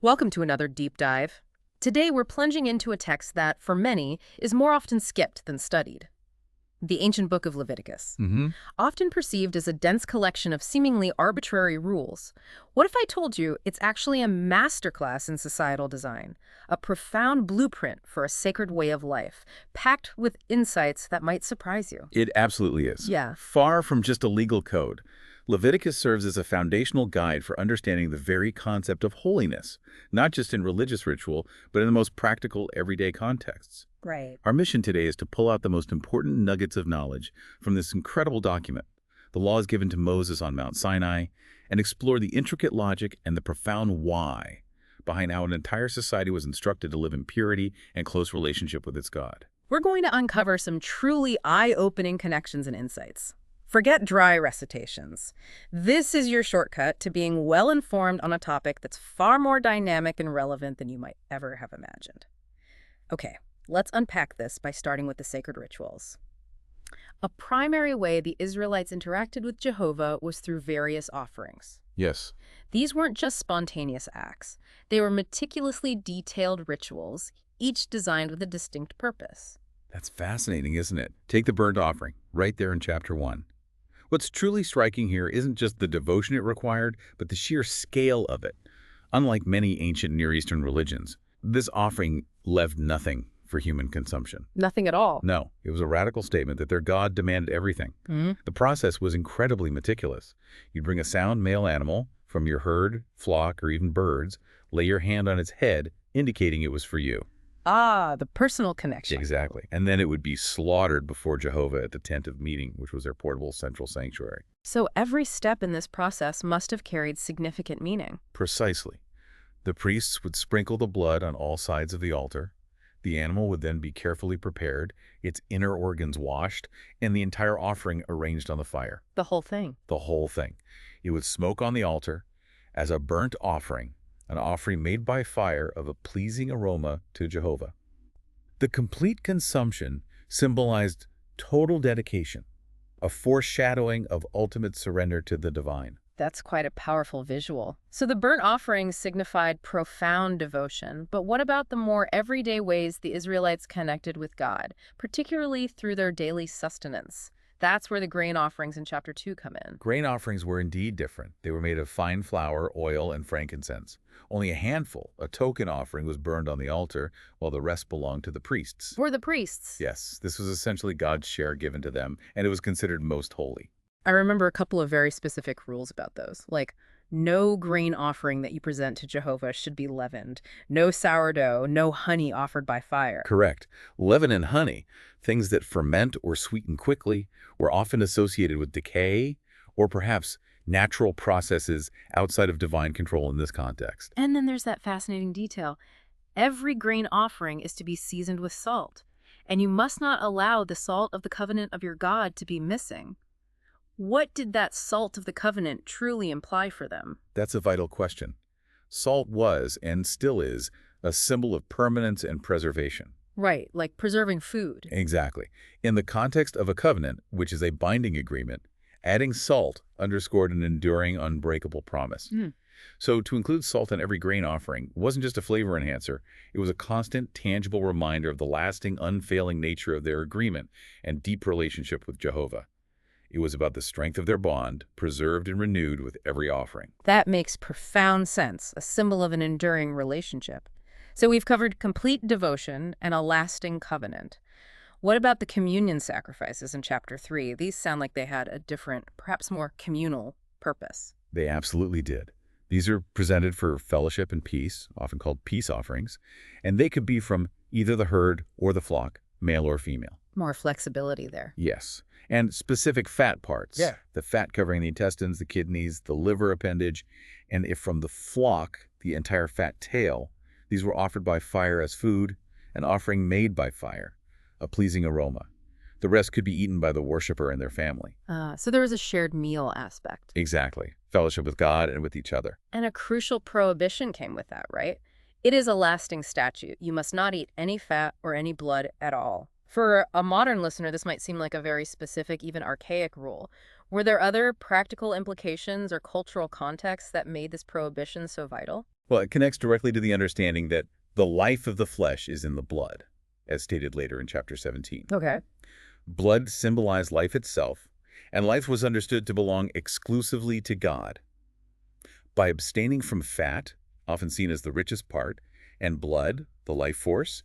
Welcome to another deep dive. Today we're plunging into a text that, for many, is more often skipped than studied. The ancient book of Leviticus, Hmm. often perceived as a dense collection of seemingly arbitrary rules. What if I told you it's actually a masterclass in societal design, a profound blueprint for a sacred way of life, packed with insights that might surprise you? It absolutely is. Yeah. Far from just a legal code, Leviticus serves as a foundational guide for understanding the very concept of holiness, not just in religious ritual, but in the most practical, everyday contexts. Right. Our mission today is to pull out the most important nuggets of knowledge from this incredible document, the laws given to Moses on Mount Sinai, and explore the intricate logic and the profound why behind how an entire society was instructed to live in purity and close relationship with its God. We're going to uncover some truly eye-opening connections and insights. Forget dry recitations. This is your shortcut to being well-informed on a topic that's far more dynamic and relevant than you might ever have imagined. Okay, let's unpack this by starting with the sacred rituals. A primary way the Israelites interacted with Jehovah was through various offerings. Yes. These weren't just spontaneous acts. They were meticulously detailed rituals, each designed with a distinct purpose. That's fascinating, isn't it? Take the burnt offering, right there in chapter 1. What's truly striking here isn't just the devotion it required, but the sheer scale of it. Unlike many ancient Near Eastern religions, this offering left nothing for human consumption. Nothing at all. No, it was a radical statement that their God demanded everything. The process was incredibly meticulous. You'd bring a sound male animal from your herd, flock, or even birds, lay your hand on its head, indicating it was for you. Ah, the personal connection. Exactly. And then it would be slaughtered before Jehovah at the tent of meeting, which was their portable central sanctuary. So every step in this process must have carried significant meaning. Precisely. The priests would sprinkle the blood on all sides of the altar. The animal would then be carefully prepared, its inner organs washed, and the entire offering arranged on the fire. The whole thing. The whole thing. It would smoke on the altar as a burnt offering, an offering made by fire of a pleasing aroma to Jehovah. The complete consumption symbolized total dedication, a foreshadowing of ultimate surrender to the divine. That's quite a powerful visual. So the burnt offering signified profound devotion, but what about the more everyday ways the Israelites connected with God, particularly through their daily sustenance? That's where the grain offerings in chapter 2 come in. Grain offerings were indeed different. They were made of fine flour, oil, and frankincense. Only a handful, a token offering, was burned on the altar, while the rest belonged to the priests. For the priests. Yes, this was essentially God's share given to them, and it was considered most holy. I remember a couple of very specific rules about those, like no grain offering that you present to Jehovah should be leavened, no sourdough, no honey offered by fire. Correct. Leaven and honey, things that ferment or sweeten quickly, were often associated with decay or perhaps natural processes outside of divine control in this context. And then there's that fascinating detail. Every grain offering is to be seasoned with salt, and you must not allow the salt of the covenant of your God to be missing. What did that salt of the covenant truly imply for them? That's a vital question. Salt was, and still is, a symbol of permanence and preservation. Right, like preserving food. Exactly. In the context of a covenant, which is a binding agreement, adding salt underscored an enduring, unbreakable promise. So to include salt in every grain offering wasn't just a flavor enhancer, it was a constant, tangible reminder of the lasting, unfailing nature of their agreement and deep relationship with Jehovah. It was about the strength of their bond, preserved and renewed with every offering. That makes profound sense, a symbol of an enduring relationship. So we've covered complete devotion and a lasting covenant. What about the communion sacrifices in chapter 3? These sound like they had a different, perhaps more communal purpose. They absolutely did. These are presented for fellowship and peace, often called peace offerings, and they could be from either the herd or the flock, male or female. More flexibility there. Yes. And specific fat parts. Yeah. The fat covering the intestines, the kidneys, the liver appendage, and if from the flock, the entire fat tail. These were offered by fire as food, an offering made by fire, a pleasing aroma. The rest could be eaten by the worshiper and their family. So there was a shared meal aspect. Exactly. Fellowship with God and with each other. And a crucial prohibition came with that, right? It is a lasting statute. You must not eat any fat or any blood at all. For a modern listener, this might seem like a very specific, even archaic rule. Were there other practical implications or cultural contexts that made this prohibition so vital? Well, it connects directly to the understanding that the life of the flesh is in the blood, as stated later in chapter 17. Okay. Blood symbolized life itself, and life was understood to belong exclusively to God. By abstaining from fat, often seen as the richest part, and blood, the life force,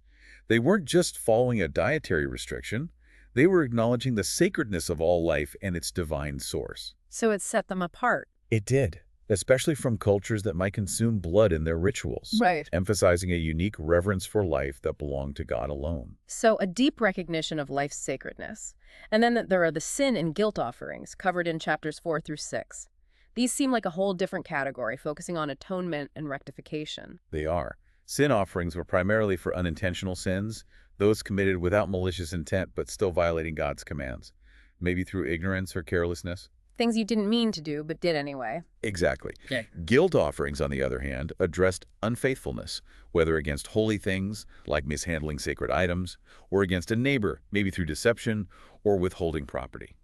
they weren't just following a dietary restriction, they were acknowledging the sacredness of all life and its divine source. So it set them apart. It did, especially from cultures that might consume blood in their rituals, Right. emphasizing a unique reverence for life that belonged to God alone. So a deep recognition of life's sacredness. And then there are the sin and guilt offerings, covered in chapters 4 through 6. These seem like a whole different category, focusing on atonement and rectification. They are. Sin offerings were primarily for unintentional sins, those committed without malicious intent but still violating God's commands, maybe through ignorance or carelessness. Things you didn't mean to do, but did anyway. Exactly. Okay. Guilt offerings, on the other hand, addressed unfaithfulness, whether against holy things, like mishandling sacred items, or against a neighbor, maybe through deception or withholding property.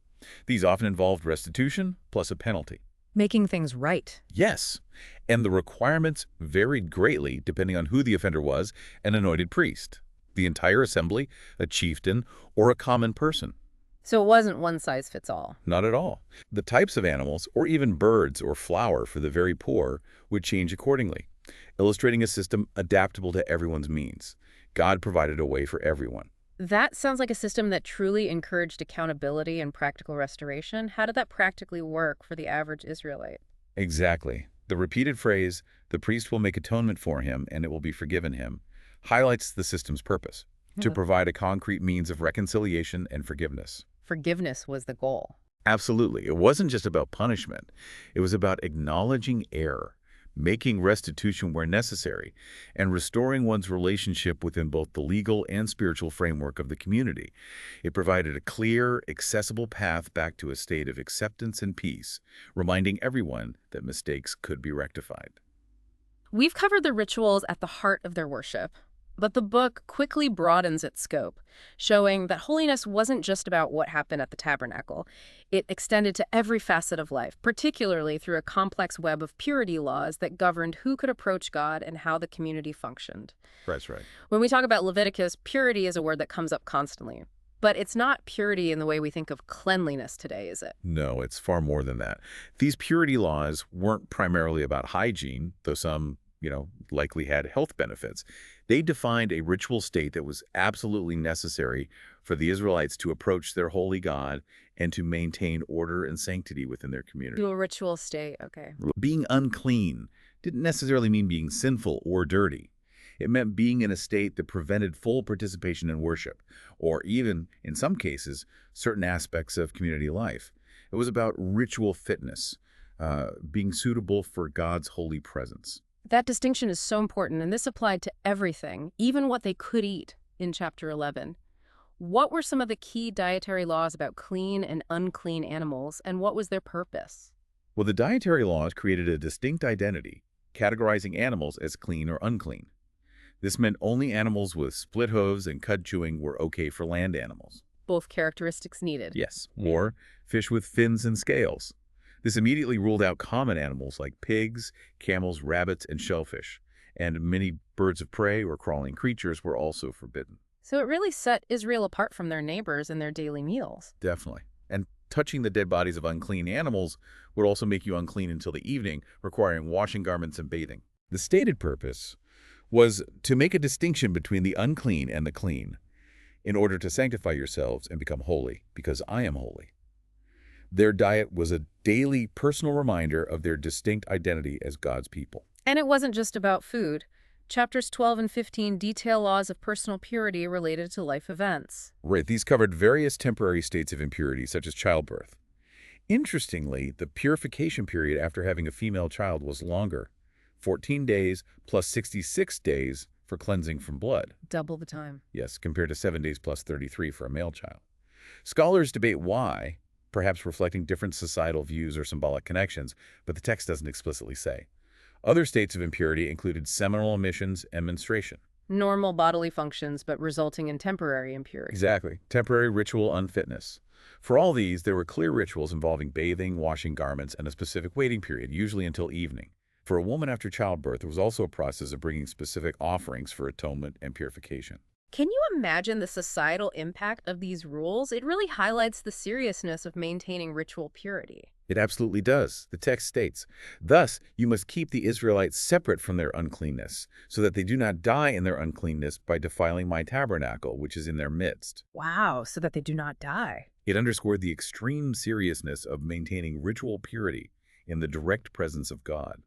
These often involved restitution plus a penalty. Making things right. Yes, and the requirements varied greatly depending on who the offender was, an anointed priest, the entire assembly, a chieftain, or a common person. So it wasn't one size fits all. Not at all. The types of animals, or even birds or flour for the very poor, would change accordingly, illustrating a system adaptable to everyone's means. God provided a way for everyone. That sounds like a system that truly encouraged accountability and practical restoration. How did that practically work for the average Israelite? Exactly. The repeated phrase, "the priest will make atonement for him and it will be forgiven him," highlights the system's purpose, to Yeah. provide a concrete means of reconciliation and forgiveness. Forgiveness was the goal. Absolutely. It wasn't just about punishment. It was about acknowledging error, making restitution where necessary, and restoring one's relationship within both the legal and spiritual framework of the community. It provided a clear, accessible path back to a state of acceptance and peace, reminding everyone that mistakes could be rectified. We've covered the rituals at the heart of their worship, but the book quickly broadens its scope, showing that holiness wasn't just about what happened at the tabernacle. It extended to every facet of life, particularly through a complex web of purity laws that governed who could approach God and how the community functioned. That's right. When we talk about Leviticus, purity is a word that comes up constantly. But it's not purity in the way we think of cleanliness today, is it? No, it's far more than that. These purity laws weren't primarily about hygiene, though some, likely had health benefits. They defined a ritual state that was absolutely necessary for the Israelites to approach their holy God and to maintain order and sanctity within their community. To a ritual state, okay. Being unclean didn't necessarily mean being sinful or dirty. It meant being in a state that prevented full participation in worship, or even, in some cases, certain aspects of community life. It was about ritual fitness, being suitable for God's holy presence. That distinction is so important, and this applied to everything, even what they could eat in Chapter 11. What were some of the key dietary laws about clean and unclean animals, and what was their purpose? Well, the dietary laws created a distinct identity, categorizing animals as clean or unclean. This meant only animals with split hooves and cud chewing were okay for land animals. Both characteristics needed. Yes, or fish with fins and scales. This immediately ruled out common animals like pigs, camels, rabbits, and shellfish, and many birds of prey or crawling creatures were also forbidden. So it really set Israel apart from their neighbors in their daily meals. Definitely. And touching the dead bodies of unclean animals would also make you unclean until the evening, requiring washing garments and bathing. The stated purpose was to make a distinction between the unclean and the clean, in order to sanctify yourselves and become holy, because I am holy. Their diet was a daily personal reminder of their distinct identity as God's people. And it wasn't just about food. Chapters 12 and 15 detail laws of personal purity related to life events. Right, these covered various temporary states of impurity, such as childbirth. Interestingly, the purification period after having a female child was longer, 14 days plus 66 days for cleansing from blood. Double the time. Yes, compared to 7 days plus 33 for a male child. Scholars debate why, perhaps reflecting different societal views or symbolic connections, but the text doesn't explicitly say. Other states of impurity included seminal emissions and menstruation. Normal bodily functions, but resulting in temporary impurity. Exactly. Temporary ritual unfitness. For all these, there were clear rituals involving bathing, washing garments, and a specific waiting period, usually until evening. For a woman after childbirth, there was also a process of bringing specific offerings for atonement and purification. Can you imagine the societal impact of these rules? It really highlights the seriousness of maintaining ritual purity. It absolutely does. The text states, "Thus you must keep the Israelites separate from their uncleanness, so that they do not die in their uncleanness by defiling my tabernacle, which is in their midst." Wow, so that they do not die. It underscored the extreme seriousness of maintaining ritual purity in the direct presence of God.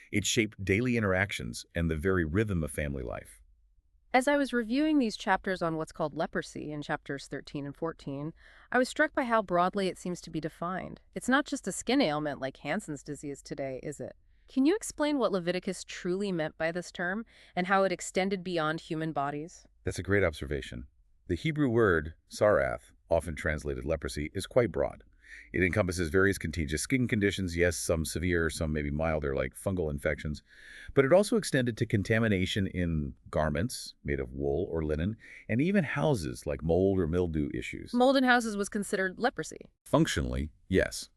It shaped daily interactions and the very rhythm of family life. As I was reviewing these chapters on what's called leprosy in chapters 13 and 14, I was struck by how broadly it seems to be defined. It's not just a skin ailment like Hansen's disease today, is it? Can you explain what Leviticus truly meant by this term and how it extended beyond human bodies? That's a great observation. The Hebrew word sarath, often translated leprosy, is quite broad. It encompasses various contagious skin conditions, yes, some severe, some maybe milder, like fungal infections, but it also extended to contamination in garments made of wool or linen, and even houses like mold or mildew issues. Mold in houses was considered leprosy. Functionally, yes.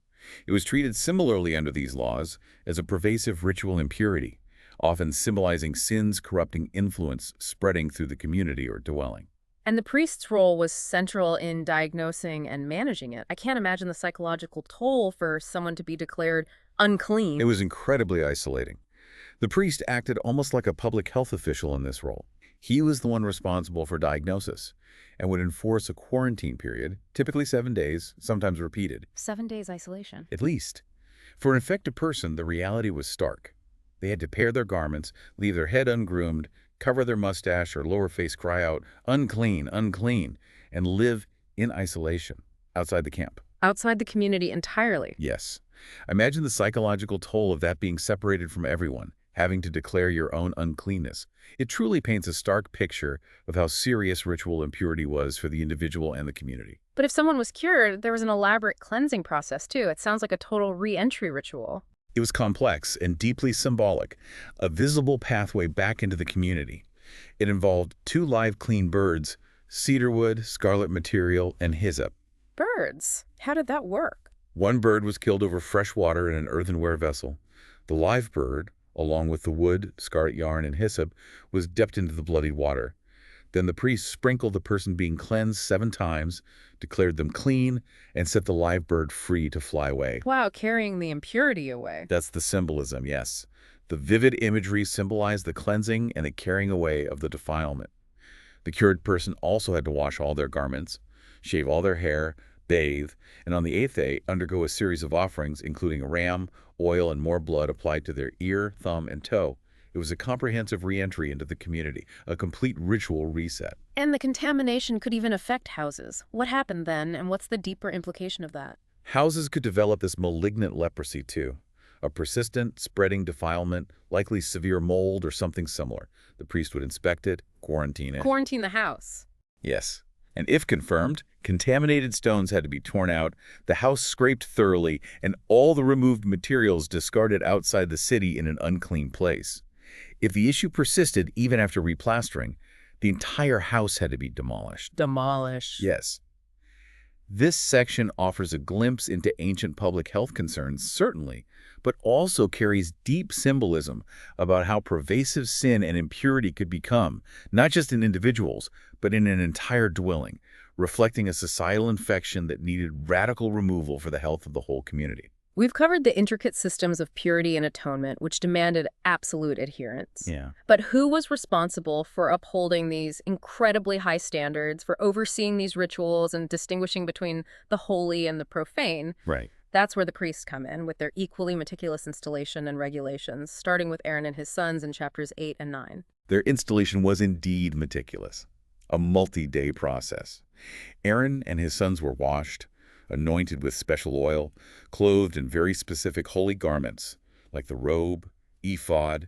It was treated similarly under these laws as a pervasive ritual impurity, often symbolizing sin's corrupting influence spreading through the community or dwelling. And the priest's role was central in diagnosing and managing it. I can't imagine the psychological toll for someone to be declared unclean. It was incredibly isolating. The priest acted almost like a public health official in this role. He was the one responsible for diagnosis and would enforce a quarantine period, typically 7 days, sometimes repeated. 7 days isolation. At least. For an infected person, the reality was stark. They had to pare their garments, leave their head ungroomed, cover their mustache or lower face, cry out, "Unclean, unclean," and live in isolation outside the camp. Outside the community entirely. Yes. Imagine the psychological toll of that being separated from everyone, having to declare your own uncleanness. It truly paints a stark picture of how serious ritual impurity was for the individual and the community. But if someone was cured, there was an elaborate cleansing process too. It sounds like a total re-entry ritual. It was complex and deeply symbolic, a visible pathway back into the community. It involved 2 live clean birds, cedarwood, scarlet material, and hyssop. Birds? How did that work? One bird was killed over fresh water in an earthenware vessel. The live bird, along with the wood, scarlet yarn, and hyssop, was dipped into the bloodied water. Then the priest sprinkled the person being cleansed 7 times, declared them clean, and set the live bird free to fly away. Wow, carrying the impurity away. That's the symbolism, yes. The vivid imagery symbolized the cleansing and the carrying away of the defilement. The cured person also had to wash all their garments, shave all their hair, bathe, and on the 8th day undergo a series of offerings, including a ram, oil, and more blood applied to their ear, thumb, and toe. It was a comprehensive re-entry into the community, a complete ritual reset. And the contamination could even affect houses. What happened then, and what's the deeper implication of that? Houses could develop this malignant leprosy too, a persistent, spreading defilement, likely severe mold or something similar. The priest would inspect it, quarantine it. Quarantine the house. Yes. And if confirmed, contaminated stones had to be torn out, the house scraped thoroughly, and all the removed materials discarded outside the city in an unclean place. If the issue persisted even after replastering, the entire house had to be demolished. Demolished. Yes. This section offers a glimpse into ancient public health concerns, certainly, but also carries deep symbolism about how pervasive sin and impurity could become, not just in individuals, but in an entire dwelling, reflecting a societal infection that needed radical removal for the health of the whole community. We've covered the intricate systems of purity and atonement, which demanded absolute adherence. Yeah. But who was responsible for upholding these incredibly high standards, for overseeing these rituals and distinguishing between the holy and the profane? Right. That's where the priests come in, with their equally meticulous installation and regulations, starting with Aaron and his sons in chapters 8 and 9. Their installation was indeed meticulous, a multi-day process. Aaron and his sons were washed, anointed with special oil, clothed in very specific holy garments, like the robe, ephod,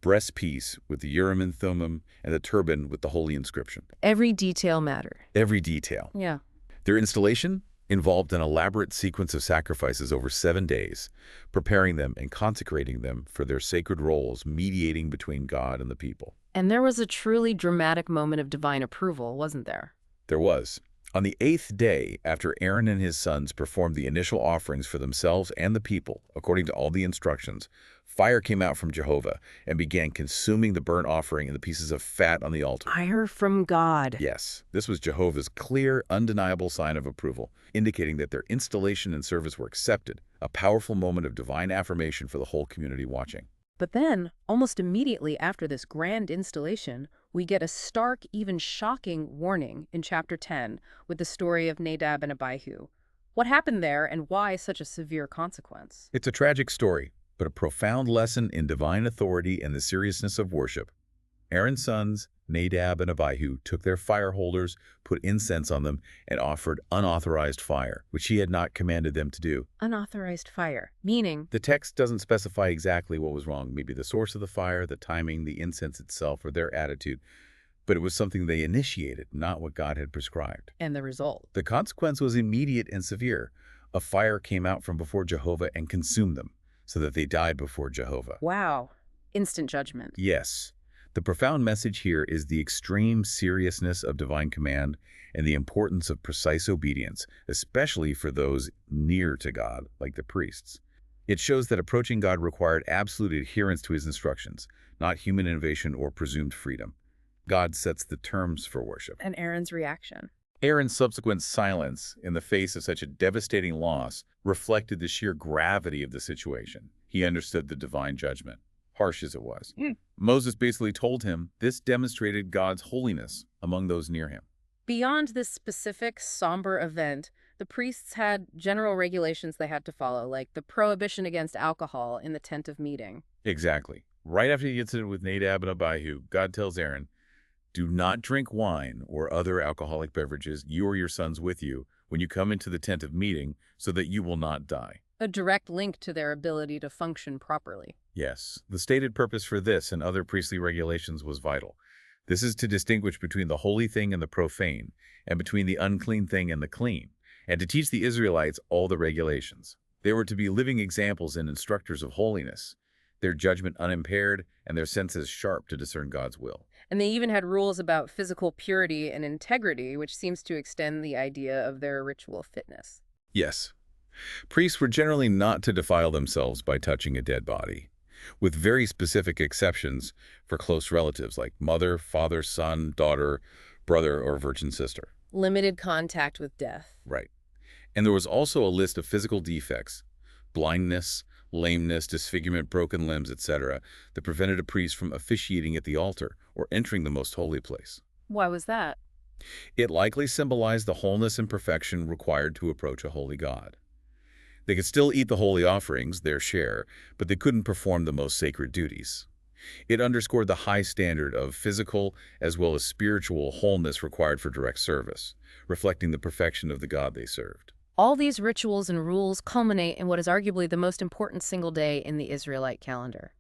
breastpiece with the urim and thummim, and the turban with the holy inscription. Every detail mattered. Every detail. Yeah. Their installation involved an elaborate sequence of sacrifices over 7 days, preparing them and consecrating them for their sacred roles, mediating between God and the people. And there was a truly dramatic moment of divine approval, wasn't there? There was. On the 8th day, after Aaron and his sons performed the initial offerings for themselves and the people, according to all the instructions, fire came out from Jehovah and began consuming the burnt offering and the pieces of fat on the altar. Fire from God. Yes, this was Jehovah's clear, undeniable sign of approval, indicating that their installation and service were accepted, a powerful moment of divine affirmation for the whole community watching. But then, almost immediately after this grand installation, we get a stark, even shocking warning in chapter 10 with the story of Nadab and Abihu. What happened there and why such a severe consequence? It's a tragic story, but a profound lesson in divine authority and the seriousness of worship. Aaron's sons, Nadab and Abihu, took their fire holders, put incense on them, and offered unauthorized fire, which he had not commanded them to do. Unauthorized fire, meaning The text doesn't specify exactly what was wrong, maybe the source of the fire, the timing, the incense itself, or their attitude, but it was something they initiated, not what God had prescribed. and the result. The consequence was immediate and severe. A fire came out from before Jehovah and consumed them, so that they died before Jehovah. Wow. Instant judgment. Yes. The profound message here is the extreme seriousness of divine command and the importance of precise obedience, especially for those near to God, like the priests. It shows that approaching God required absolute adherence to his instructions, not human innovation or presumed freedom. God sets the terms for worship. And Aaron's reaction. Aaron's subsequent silence in the face of such a devastating loss reflected the sheer gravity of the situation. He understood the divine judgment, harsh as it was. Moses basically told him this demonstrated God's holiness among those near him. Beyond this specific, somber event, the priests had general regulations they had to follow, like the prohibition against alcohol in the tent of meeting. Exactly. Right after the incident with Nadab and Abihu, God tells Aaron, "Do not drink wine or other alcoholic beverages, you or your sons with you, when you come into the tent of meeting, so that you will not die." A direct link to their ability to function properly. Yes, the stated purpose for this and other priestly regulations was vital. This is to distinguish between the holy thing and the profane, and between the unclean thing and the clean, and to teach the Israelites all the regulations. They were to be living examples and instructors of holiness, their judgment unimpaired and their senses sharp to discern God's will. And they even had rules about physical purity and integrity, which seems to extend the idea of their ritual fitness. Yes, priests were generally not to defile themselves by touching a dead body, with very specific exceptions for close relatives like mother, father, son, daughter, brother, or virgin sister. Limited contact with death. Right. And there was also a list of physical defects, blindness, lameness, disfigurement, broken limbs, etc., that prevented a priest from officiating at the altar or entering the most holy place. Why was that? It likely symbolized the wholeness and perfection required to approach a holy God. They could still eat the holy offerings, their share, but they couldn't perform the most sacred duties. It underscored the high standard of physical as well as spiritual wholeness required for direct service, reflecting the perfection of the God they served. All these rituals and rules culminate in what is arguably the most important single day in the Israelite calendar.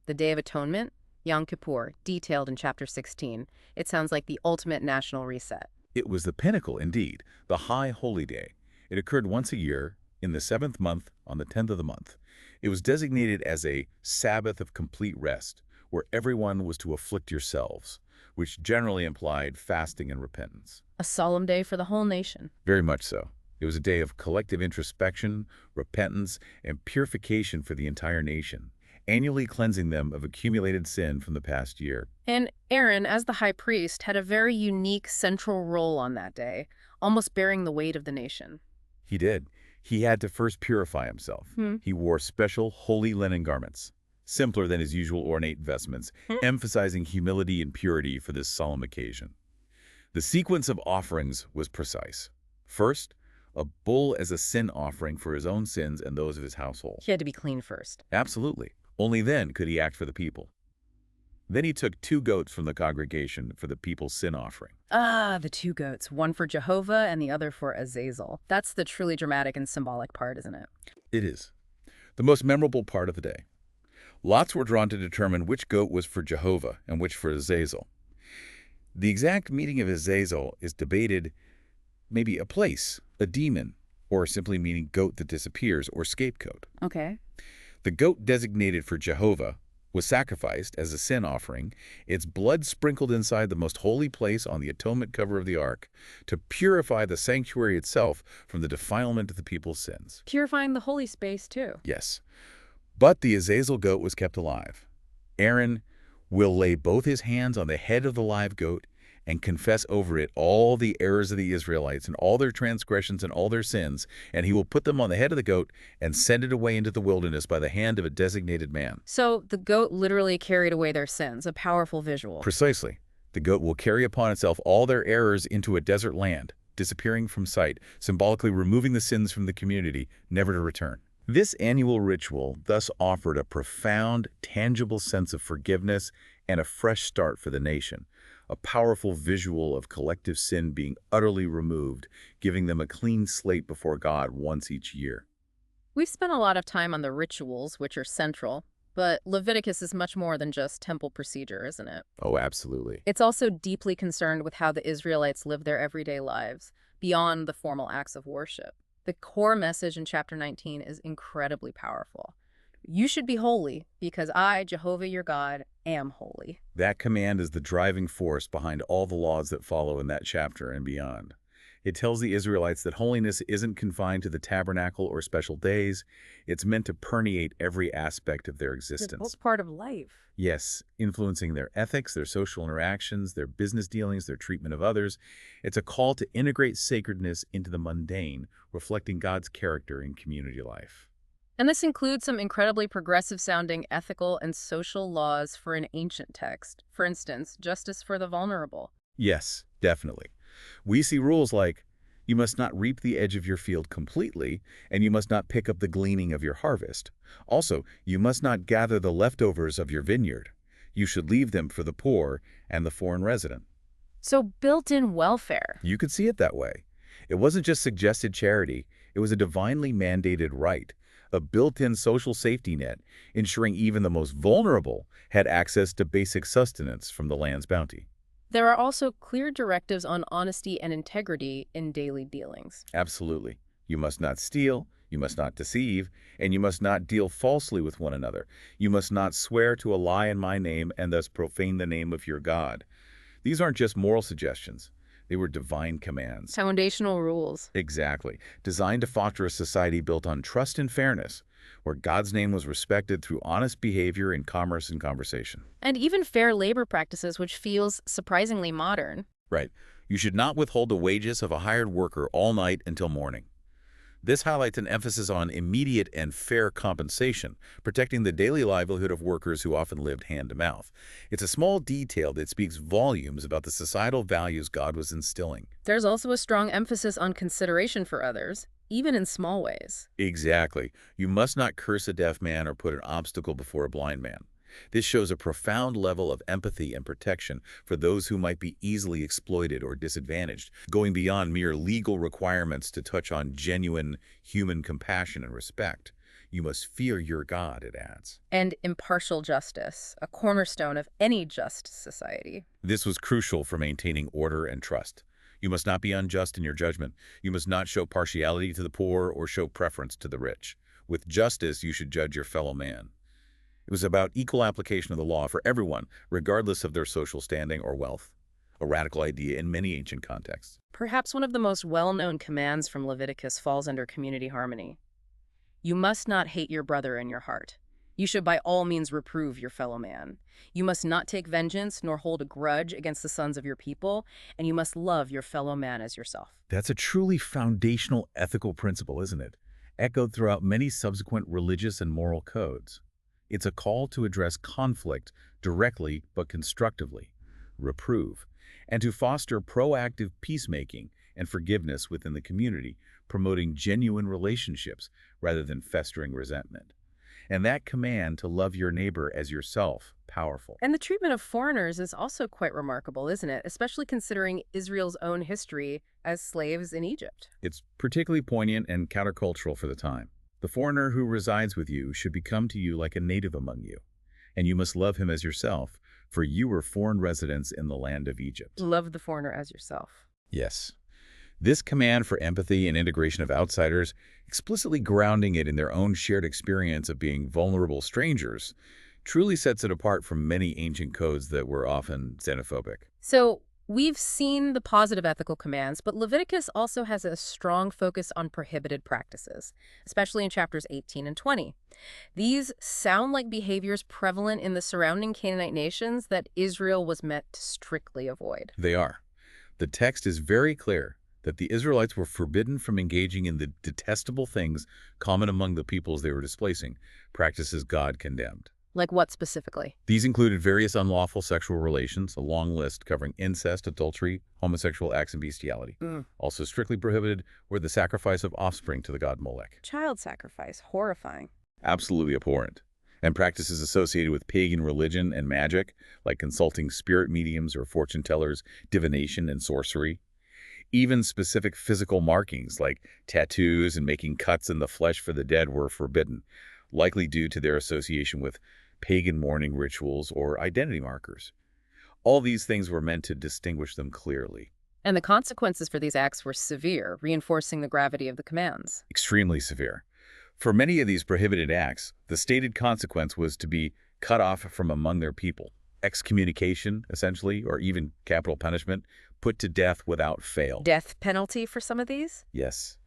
The Day of Atonement, Yom Kippur, detailed in chapter 16. It sounds like the ultimate national reset. It was the pinnacle, indeed, the high holy day. It occurred once a year, in the 7th month, on the 10th of the month. It was designated as a Sabbath of complete rest, where everyone was to afflict yourselves, which generally implied fasting and repentance. A solemn day for the whole nation. Very much so. It was a day of collective introspection, repentance, and purification for the entire nation, annually cleansing them of accumulated sin from the past year. And Aaron, as the high priest, had a very unique central role on that day, almost bearing the weight of the nation. He did. He had to first purify himself. He wore special holy linen garments, simpler than his usual ornate vestments, emphasizing humility and purity for this solemn occasion. The sequence of offerings was precise. First, a bull as a sin offering for his own sins and those of his household. He had to be clean first. Absolutely. Only then could he act for the people. Then he took 2 goats from the congregation for the people's sin offering. Ah, the 2 goats, one for Jehovah and the other for Azazel. That's the truly dramatic and symbolic part, isn't it? It is. The most memorable part of the day. Lots were drawn to determine which goat was for Jehovah and which for Azazel. The exact meaning of Azazel is debated, maybe a place, a demon, or simply meaning goat that disappears or scapegoat. Okay. The goat designated for Jehovah was sacrificed as a sin offering, its blood sprinkled inside the most holy place on the atonement cover of the ark to purify the sanctuary itself from the defilement of the people's sins. Purifying the holy space, too. Yes. But the Azazel goat was kept alive. Aaron will lay both his hands on the head of the live goat and confess over it all the errors of the Israelites and all their transgressions and all their sins, and he will put them on the head of the goat and send it away into the wilderness by the hand of a designated man. So the goat literally carried away their sins, a powerful visual. Precisely. The goat will carry upon itself all their errors into a desert land, disappearing from sight, symbolically removing the sins from the community, never to return. This annual ritual thus offered a profound, tangible sense of forgiveness and a fresh start for the nation, a powerful visual of collective sin being utterly removed, giving them a clean slate before God once each year. We've spent a lot of time on the rituals, which are central, but Leviticus is much more than just temple procedure, isn't it? Oh, absolutely. It's also deeply concerned with how the Israelites live their everyday lives, beyond the formal acts of worship. The core message in chapter 19 is incredibly powerful. You should be holy, because I, Jehovah your God, am holy. That command is the driving force behind all the laws that follow in that chapter and beyond. It tells the Israelites that holiness isn't confined to the tabernacle or special days. It's meant to permeate every aspect of their It's existence. both part of life. Yes, influencing their ethics, their social interactions, their business dealings, their treatment of others. It's a call to integrate sacredness into the mundane, reflecting God's character in community life. And this includes some incredibly progressive-sounding ethical and social laws for an ancient text. For instance, justice for the vulnerable. Yes, definitely. We see rules like, you must not reap the edge of your field completely, and you must not pick up the gleaning of your harvest. Also, you must not gather the leftovers of your vineyard. You should leave them for the poor and the foreign resident. So built-in welfare. You could see it that way. It wasn't just suggested charity, it was a divinely mandated right, a built-in social safety net, ensuring even the most vulnerable had access to basic sustenance from the land's bounty. There are also clear directives on honesty and integrity in daily dealings. Absolutely. You must not steal, you must not deceive, and you must not deal falsely with one another. You must not swear to a lie in my name and thus profane the name of your God. These aren't just moral suggestions. They were divine commands. Foundational rules. Exactly. Designed to foster a society built on trust and fairness, where God's name was respected through honest behavior in commerce and conversation. And even fair labor practices, which feels surprisingly modern. Right. You should not withhold the wages of a hired worker all night until morning. This highlights an emphasis on immediate and fair compensation, protecting the daily livelihood of workers who often lived hand-to-mouth. It's a small detail that speaks volumes about the societal values God was instilling. There's also a strong emphasis on consideration for others, even in small ways. Exactly. You must not curse a deaf man or put an obstacle before a blind man. This shows a profound level of empathy and protection for those who might be easily exploited or disadvantaged, going beyond mere legal requirements to touch on genuine human compassion and respect. You must fear your God, it adds. And impartial justice, a cornerstone of any just society. This was crucial for maintaining order and trust. You must not be unjust in your judgment. You must not show partiality to the poor or show preference to the rich. With justice, you should judge your fellow man. It was about equal application of the law for everyone, regardless of their social standing or wealth, a radical idea in many ancient contexts. Perhaps one of the most well-known commands from Leviticus falls under community harmony. You must not hate your brother in your heart. You should by all means reprove your fellow man. You must not take vengeance nor hold a grudge against the sons of your people, and you must love your fellow man as yourself. That's a truly foundational ethical principle, isn't it? Echoed throughout many subsequent religious and moral codes. It's a call to address conflict directly but constructively, reprove, and to foster proactive peacemaking and forgiveness within the community, promoting genuine relationships rather than festering resentment. And that command to love your neighbor as yourself, powerful. And the treatment of foreigners is also quite remarkable, isn't it? Especially considering Israel's own history as slaves in Egypt. It's particularly poignant and countercultural for the time. The foreigner who resides with you should become to you like a native among you, and you must love him as yourself, for you were foreign residents in the land of Egypt. Love the foreigner as yourself. Yes. This command for empathy and integration of outsiders, explicitly grounding it in their own shared experience of being vulnerable strangers, truly sets it apart from many ancient codes that were often xenophobic. So we've seen the positive ethical commands, but Leviticus also has a strong focus on prohibited practices, especially in chapters 18 and 20. These sound like behaviors prevalent in the surrounding Canaanite nations that Israel was meant to strictly avoid. They are. The text is very clear that the Israelites were forbidden from engaging in the detestable things common among the peoples they were displacing, practices God condemned. Like what specifically? These included various unlawful sexual relations, a long list covering incest, adultery, homosexual acts, and bestiality. Also strictly prohibited were the sacrifice of offspring to the god Molech. Child sacrifice. Horrifying. Absolutely abhorrent. And practices associated with pagan religion and magic, like consulting spirit mediums or fortune tellers, divination, and sorcery. Even specific physical markings like tattoos and making cuts in the flesh for the dead were forbidden, likely due to their association with pagan mourning rituals or identity markers. All these things were meant to distinguish them clearly. And the consequences for these acts were severe, reinforcing the gravity of the commands. Extremely severe. For many of these prohibited acts, the stated consequence was to be cut off from among their people. Excommunication, essentially, or even capital punishment, put to death without fail. Death penalty for some of these? Yes.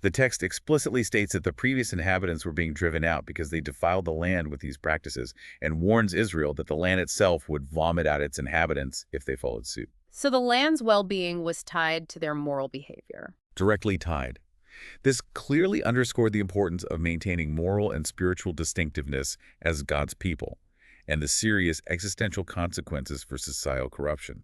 The text explicitly states that the previous inhabitants were being driven out because they defiled the land with these practices and warns Israel that the land itself would vomit out its inhabitants if they followed suit. So the land's well-being was tied to their moral behavior. Directly tied. This clearly underscored the importance of maintaining moral and spiritual distinctiveness as God's people and the serious existential consequences for societal corruption.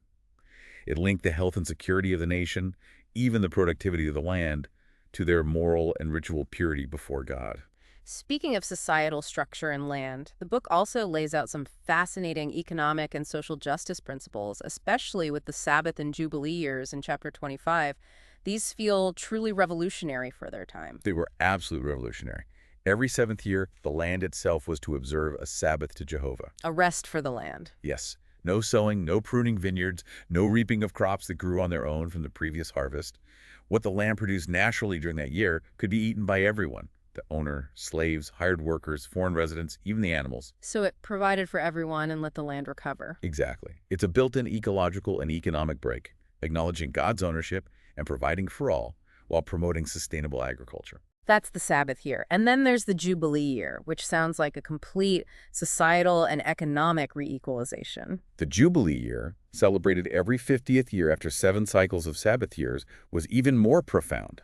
It linked the health and security of the nation, even the productivity of the land, to their moral and ritual purity before God. Speaking of societal structure and land, the book also lays out some fascinating economic and social justice principles, especially with the Sabbath and Jubilee years in chapter 25. These feel truly revolutionary for their time. They were absolutely revolutionary. Every seventh year, the land itself was to observe a Sabbath to Jehovah. A rest for the land. Yes. No sowing, no pruning vineyards, no reaping of crops that grew on their own from the previous harvest. What the land produced naturally during that year could be eaten by everyone. The owner, slaves, hired workers, foreign residents, even the animals. So it provided for everyone and let the land recover. Exactly. It's a built-in ecological and economic break, acknowledging God's ownership and providing for all while promoting sustainable agriculture. That's the Sabbath year. And then there's the Jubilee year, which sounds like a complete societal and economic re-equalization. The Jubilee year, celebrated every 50th year after 7 cycles of Sabbath years, was even more profound.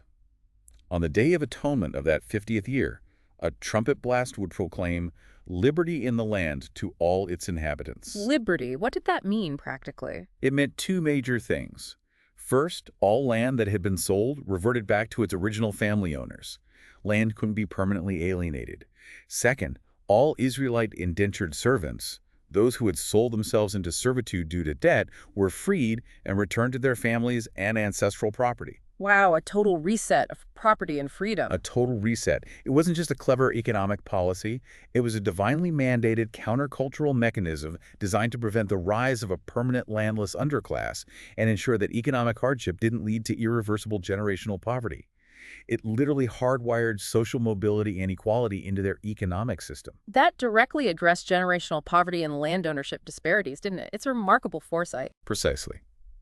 On the Day of Atonement of that 50th year, a trumpet blast would proclaim liberty in the land to all its inhabitants. Liberty, what did that mean practically? It meant 2 major things. First, all land that had been sold reverted back to its original family owners. Land couldn't be permanently alienated. Second, all Israelite indentured servants, those who had sold themselves into servitude due to debt, were freed and returned to their families and ancestral property. Wow, a total reset of property and freedom. A total reset. It wasn't just a clever economic policy. It was a divinely mandated countercultural mechanism designed to prevent the rise of a permanent landless underclass and ensure that economic hardship didn't lead to irreversible generational poverty. It literally hardwired social mobility and equality into their economic system. That directly addressed generational poverty and land ownership disparities, didn't it? It's a remarkable foresight. Precisely.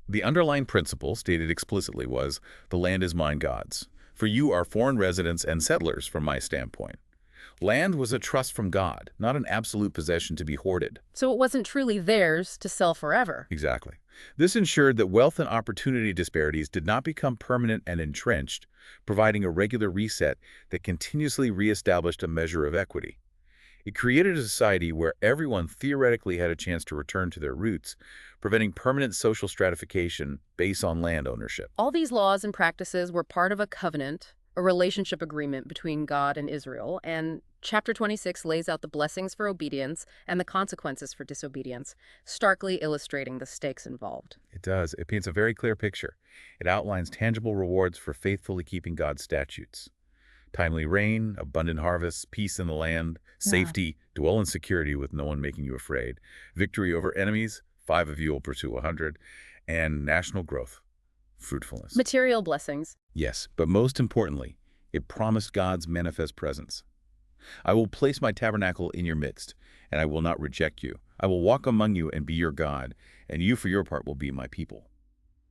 The underlying principle, stated explicitly, was, "The land is mine, God's. For you are foreign residents and settlers from my standpoint." Land was a trust from God, not an absolute possession to be hoarded. So it wasn't truly theirs to sell forever. Exactly. This ensured that wealth and opportunity disparities did not become permanent and entrenched, providing a regular reset that continuously reestablished a measure of equity. It created a society where everyone theoretically had a chance to return to their roots, preventing permanent social stratification based on land ownership. All these laws and practices were part of a covenant, a relationship agreement between God and Israel, and chapter 26 lays out the blessings for obedience and the consequences for disobedience, starkly illustrating the stakes involved. It does. It paints a very clear picture. It outlines tangible rewards for faithfully keeping God's statutes. Timely rain, abundant harvests, peace in the land, safety, dwell in security with no one making you afraid, victory over enemies, 5 of you will pursue 100, and national growth, fruitfulness. Material blessings. Yes, but most importantly, it promised God's manifest presence. "I will place my tabernacle in your midst, and I will not reject you. I will walk among you and be your God, and you for your part will be my people.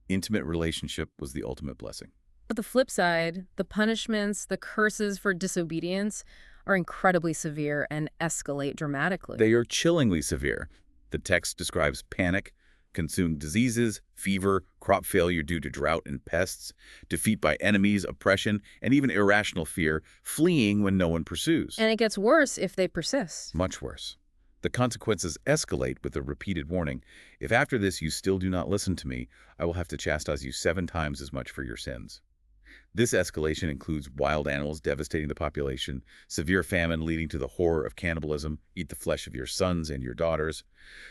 Intimate relationship was the ultimate blessing. But the flip side, the punishments, the curses for disobedience are incredibly severe and escalate dramatically. They are chillingly severe. The text describes panic, consumed diseases, fever, crop failure due to drought and pests, defeat by enemies, oppression, and even irrational fear, fleeing when no one pursues. And it gets worse if they persist. Much worse. The consequences escalate with the repeated warning, if after this you still do not listen to me, I will have to chastise you 7 times as much for your sins. This escalation includes wild animals devastating the population, severe famine leading to the horror of cannibalism, eat the flesh of your sons and your daughters,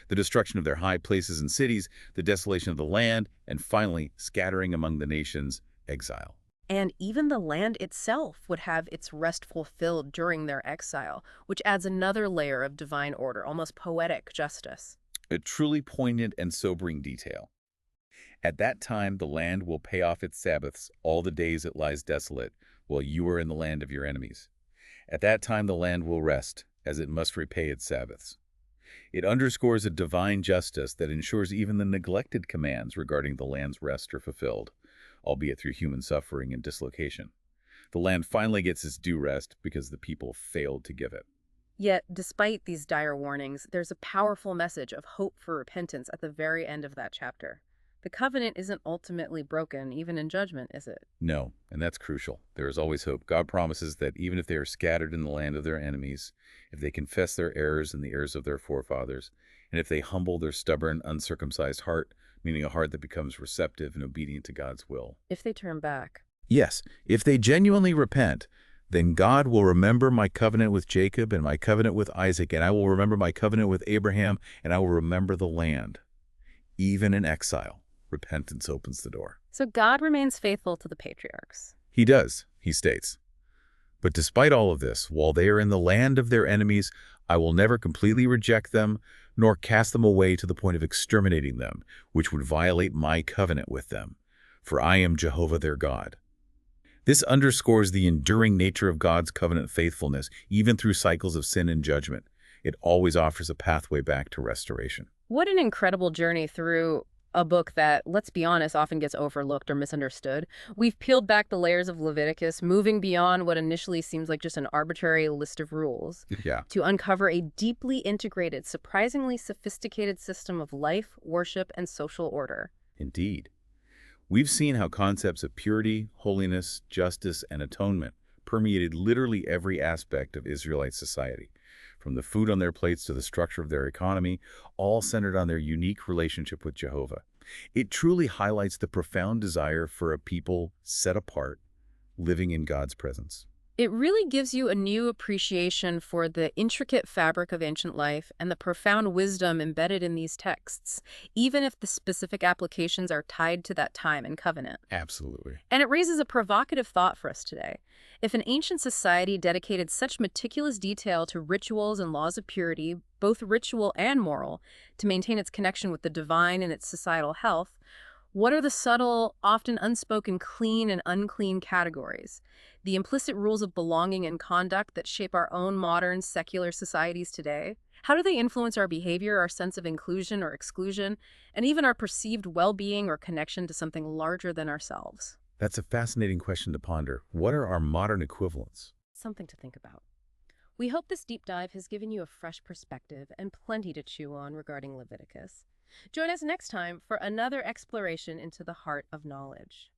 the destruction of their high places and cities, the desolation of the land, and finally, scattering among the nations, exile. And even the land itself would have its rest fulfilled during their exile, which adds another layer of divine order, almost poetic justice. A truly poignant and sobering detail. At that time the land will pay off its Sabbaths all the days it lies desolate, while you are in the land of your enemies. At that time the land will rest, as it must repay its Sabbaths. It underscores a divine justice that ensures even the neglected commands regarding the land's rest are fulfilled, albeit through human suffering and dislocation. The land finally gets its due rest because the people failed to give it. Yet, despite these dire warnings, there's a powerful message of hope for repentance at the very end of that chapter. The covenant isn't ultimately broken, even in judgment, is it? No, and that's crucial. There is always hope. God promises that even if they are scattered in the land of their enemies, if they confess their errors and the errors of their forefathers, and if they humble their stubborn, uncircumcised heart, meaning a heart that becomes receptive and obedient to God's will. If they turn back. Yes, if they genuinely repent, then God will remember my covenant with Jacob and my covenant with Isaac, and I will remember my covenant with Abraham, and I will remember the land. Even in exile, repentance opens the door. So God remains faithful to the patriarchs. He does, he states. But despite all of this, while they are in the land of their enemies, I will never completely reject them, nor cast them away to the point of exterminating them, which would violate my covenant with them. For I am Jehovah their God. This underscores the enduring nature of God's covenant faithfulness, even through cycles of sin and judgment. It always offers a pathway back to restoration. What an incredible journey through a book that, let's be honest, often gets overlooked or misunderstood. We've peeled back the layers of Leviticus, moving beyond what initially seems like just an arbitrary list of rules, Yeah, to uncover a deeply integrated, surprisingly sophisticated system of life, worship, and social order. indeed. We've seen how concepts of purity, holiness, justice, and atonement permeated literally every aspect of Israelite society, from the food on their plates to the structure of their economy, all centered on their unique relationship with Jehovah. It truly highlights the profound desire for a people set apart, living in God's presence. It really gives you a new appreciation for the intricate fabric of ancient life and the profound wisdom embedded in these texts, even if the specific applications are tied to that time and covenant. Absolutely. And it raises a provocative thought for us today. If an ancient society dedicated such meticulous detail to rituals and laws of purity, both ritual and moral, to maintain its connection with the divine and its societal health, what are the subtle, often unspoken clean and unclean categories? The implicit rules of belonging and conduct that shape our own modern, secular societies today? How do they influence our behavior, our sense of inclusion or exclusion, and even our perceived well-being or connection to something larger than ourselves? That's a fascinating question to ponder. What are our modern equivalents? Something to think about. We hope this deep dive has given you a fresh perspective and plenty to chew on regarding Leviticus. Join us next time for another exploration into the heart of knowledge.